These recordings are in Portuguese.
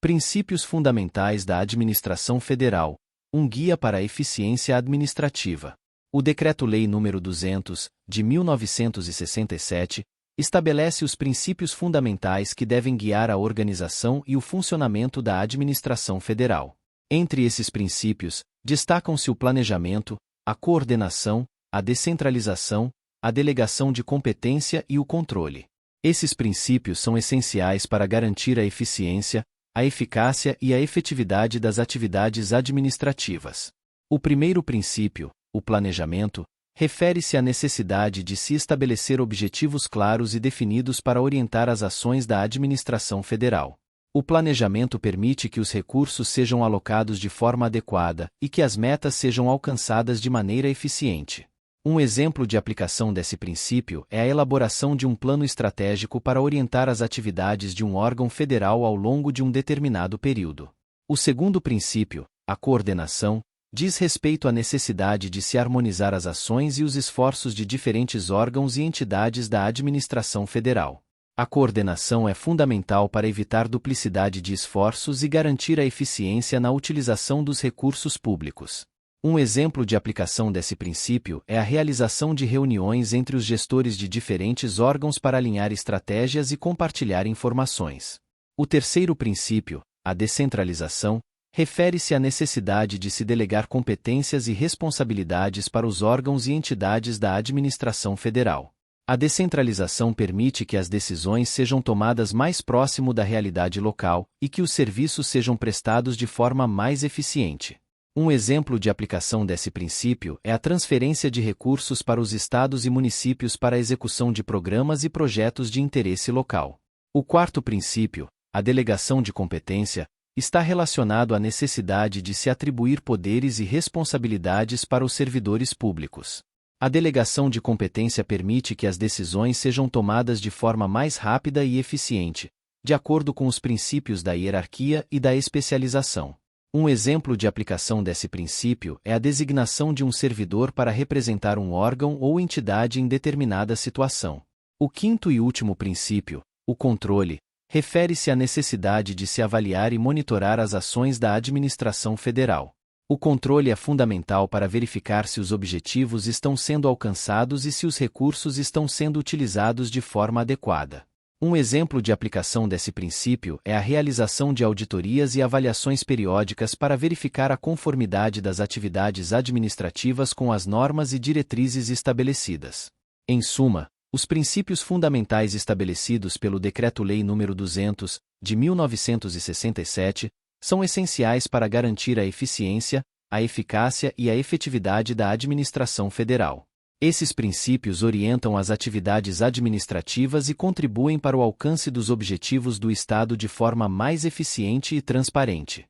Princípios Fundamentais da Administração Federal, um guia para a eficiência administrativa. O Decreto-Lei nº 200, de 1967, estabelece os princípios fundamentais que devem guiar a organização e o funcionamento da administração federal. Entre esses princípios, destacam-se o planejamento, a coordenação, a descentralização, a delegação de competência e o controle. Esses princípios são essenciais para garantir a eficiência, a eficácia e a efetividade das atividades administrativas. O primeiro princípio, o planejamento, refere-se à necessidade de se estabelecer objetivos claros e definidos para orientar as ações da administração federal. O planejamento permite que os recursos sejam alocados de forma adequada e que as metas sejam alcançadas de maneira eficiente. Um exemplo de aplicação desse princípio é a elaboração de um plano estratégico para orientar as atividades de um órgão federal ao longo de um determinado período. O segundo princípio, a coordenação, diz respeito à necessidade de se harmonizar as ações e os esforços de diferentes órgãos e entidades da administração federal. A coordenação é fundamental para evitar duplicidade de esforços e garantir a eficiência na utilização dos recursos públicos. Um exemplo de aplicação desse princípio é a realização de reuniões entre os gestores de diferentes órgãos para alinhar estratégias e compartilhar informações. O terceiro princípio, a descentralização, refere-se à necessidade de se delegar competências e responsabilidades para os órgãos e entidades da administração federal. A descentralização permite que as decisões sejam tomadas mais próximo da realidade local e que os serviços sejam prestados de forma mais eficiente. Um exemplo de aplicação desse princípio é a transferência de recursos para os estados e municípios para a execução de programas e projetos de interesse local. O quarto princípio, a delegação de competência, está relacionado à necessidade de se atribuir poderes e responsabilidades para os servidores públicos. A delegação de competência permite que as decisões sejam tomadas de forma mais rápida e eficiente, de acordo com os princípios da hierarquia e da especialização. Um exemplo de aplicação desse princípio é a designação de um servidor para representar um órgão ou entidade em determinada situação. O quinto e último princípio, o controle, refere-se à necessidade de se avaliar e monitorar as ações da administração federal. O controle é fundamental para verificar se os objetivos estão sendo alcançados e se os recursos estão sendo utilizados de forma adequada. Um exemplo de aplicação desse princípio é a realização de auditorias e avaliações periódicas para verificar a conformidade das atividades administrativas com as normas e diretrizes estabelecidas. Em suma, os princípios fundamentais estabelecidos pelo Decreto-Lei nº 200, de 1967, são essenciais para garantir a eficiência, a eficácia e a efetividade da administração federal. Esses princípios orientam as atividades administrativas e contribuem para o alcance dos objetivos do Estado de forma mais eficiente e transparente.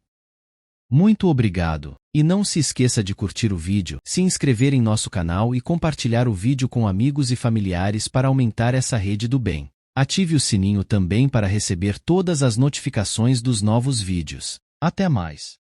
Muito obrigado! E não se esqueça de curtir o vídeo, se inscrever em nosso canal e compartilhar o vídeo com amigos e familiares para aumentar essa rede do bem. Ative o sininho também para receber todas as notificações dos novos vídeos. Até mais!